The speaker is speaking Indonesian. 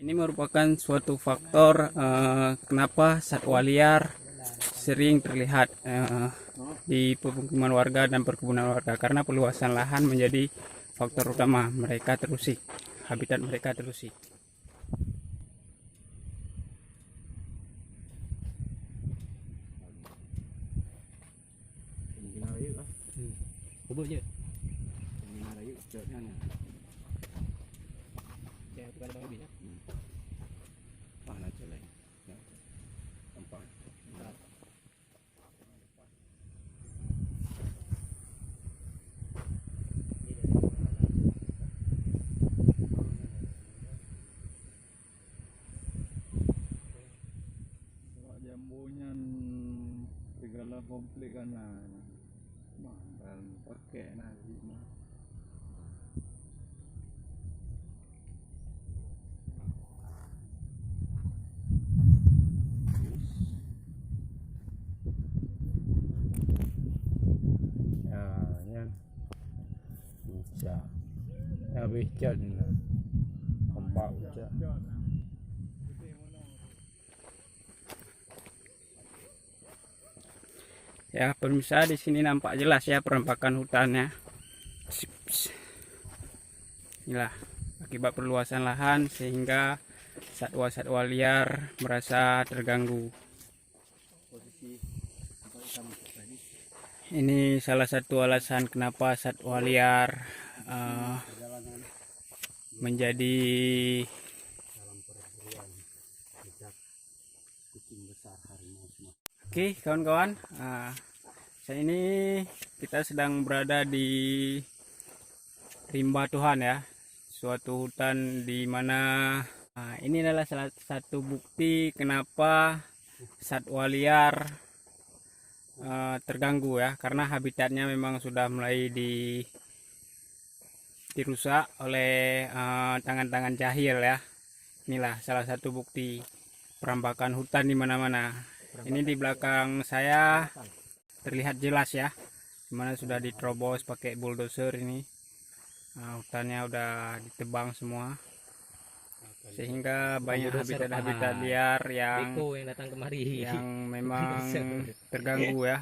Ini merupakan suatu faktor kenapa satwa liar sering terlihat di pemukiman warga dan perkebunan warga, karena perluasan lahan menjadi faktor utama mereka terusik, habitat mereka terusik. Jambunya segala komplit kan lah, mahal pakai nasi mah. Ya, bisa. Habis cat empat cat. Ya, pemirsa, di sini nampak jelas ya perompakan hutannya. Inilah akibat perluasan lahan sehingga satwa-satwa liar merasa terganggu. Ini salah satu alasan kenapa satwa liar menjadi Oke, kawan-kawan, saat ini kita sedang berada di rimba Tuhan ya, suatu hutan di mana ini adalah salah satu bukti kenapa satwa liar terganggu ya, karena habitatnya memang sudah mulai dirusak oleh tangan-tangan jahil ya. Inilah salah satu bukti perambakan hutan di mana-mana. Ini di belakang saya terlihat jelas ya, dimana sudah diterobos pakai bulldozer ini. Hutannya udah ditebang semua, sehingga banyak habitat-habitat liar yang datang kemari memang terganggu ya.